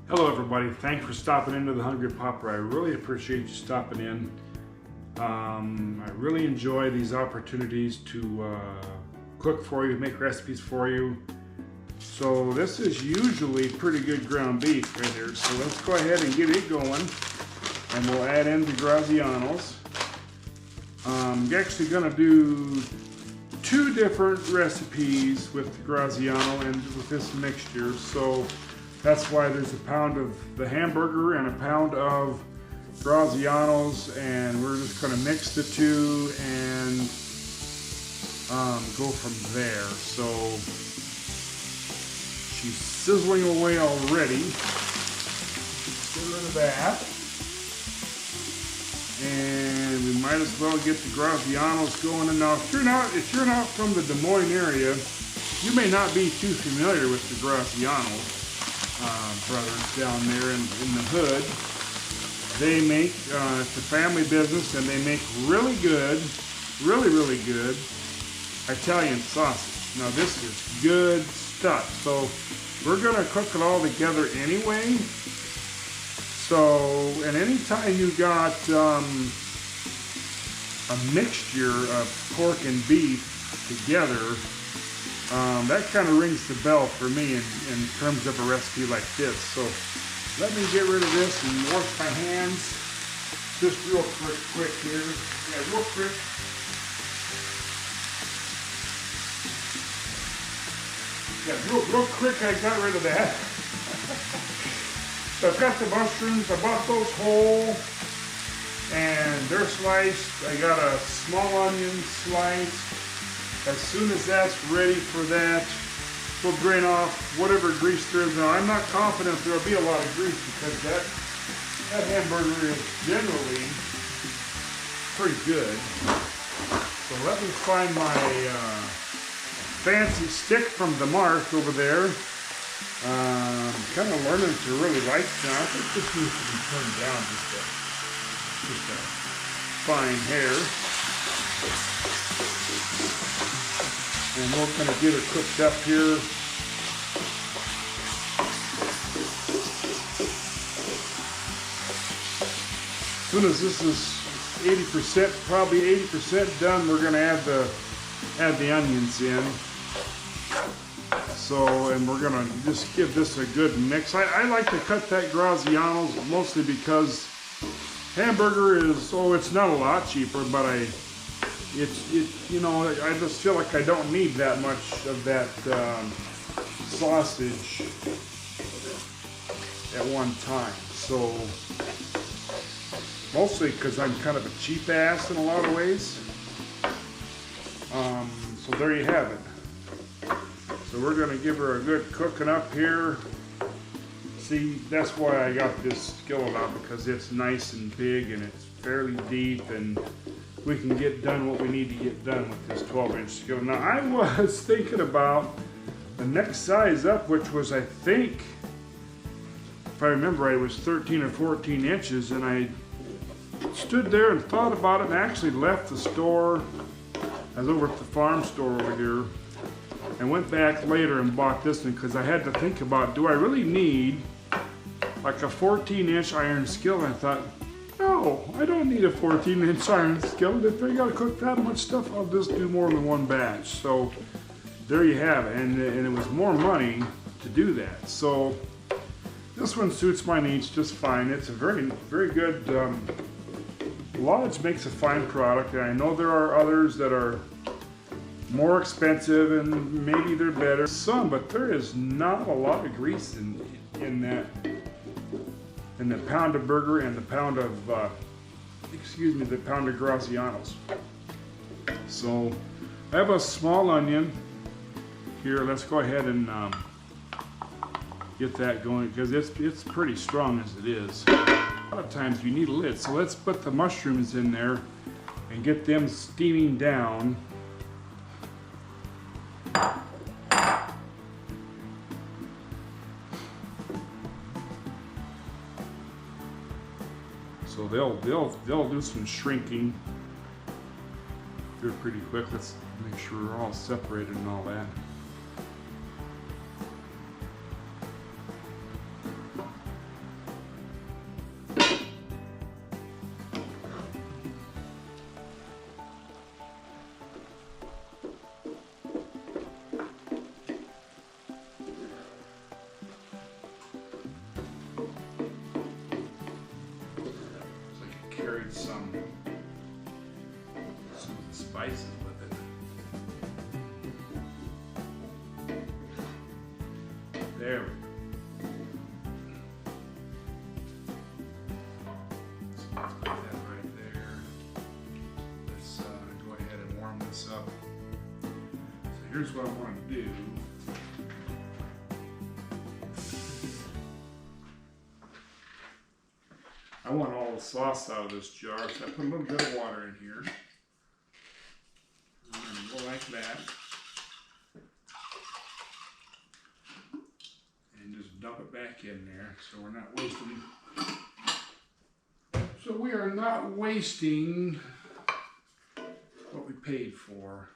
Hello everybody, thanks for stopping into the Hungry Popper. I really appreciate you stopping in. I really enjoy these opportunities to cook for you, make recipes for you. So this is usually pretty good ground beef right here. So let's go ahead and get it going. And we'll add in the Grazianos. I'm actually gonna do 2 different recipes with the Graziano and with this mixture. So that's why there's a pound of the hamburger and a pound of Grazianos, and we're just gonna mix the 2 and go from there. So she's sizzling away already. Get rid of that. And we might as well get the Grazianos going. And now if you're not from the Des Moines area, you may not be too familiar with the Grazianos brothers down there in the hood. They make, it's a family business, and they make really good Italian sausage. Now this is good stuff. So we're gonna cook it all together anyway. So, and anytime you got a mixture of pork and beef together, that kind of rings the bell for me in terms of a recipe like this. So let me get rid of this and wash my hands just real quick here. Yeah, real quick. Yeah, real quick, I got rid of that. So I've got the mushrooms, I bought those whole, and they're sliced. I got a small onion sliced. As soon as that's ready for that, we'll drain off whatever grease there is. Now I'm not confident there'll be a lot of grease because that hamburger is generally pretty good. So let me find my fancy stick from the Mark over there. I'm kind of learning to really like it now. I think this needs to be turned down just a fine hair. And we're going to get it cooked up here. As soon as this is 80%, probably 80% done, we're going to add the onions in. So, and we're gonna just give this a good mix. I like to cut that Graziano's mostly because hamburger is, it's not a lot cheaper, but I just feel like I don't need that much of that sausage at one time. So, mostly because I'm kind of a cheap ass in a lot of ways. So there you have it. So we're going to give her a good cooking up here. See, that's why I got this skillet out, because it's nice and big and it's fairly deep, and we can get done what we need to get done with this 12-inch skillet. Now I was thinking about the next size up, which was, I think, if I remember right, it was 13 or 14 inches, and I stood there and thought about it and actually left the store. I was over at the farm store over here. And went back later and bought this one because I had to think about, do I really need like a 14-inch iron skillet? And I thought, no, I don't need a 14-inch iron skillet. If I gotta cook that much stuff, I'll just do more than one batch. So there you have it. And it was more money to do that. So this one suits my needs just fine. It's a very, very good, Lodge makes a fine product. And I know there are others that are more expensive and maybe they're better. Some, but there is not a lot of grease in the pound of burger and the pound of the pound of Grazianos. So I have a small onion here. Let's go ahead and get that going because it's pretty strong as it is. A lot of times you need a lid. So let's put the mushrooms in there and get them steaming down. So they'll do some shrinking here pretty quick. Let's make sure we're all separated and all that. with some of the spices with it. There we go. So let's put that right there. Let's go ahead and warm this up. So here's what I want to do. I want all the sauce out of this jar, so I put a little bit of water in here. And go like that. And just dump it back in there, so we're not wasting. So we are not wasting what we paid for.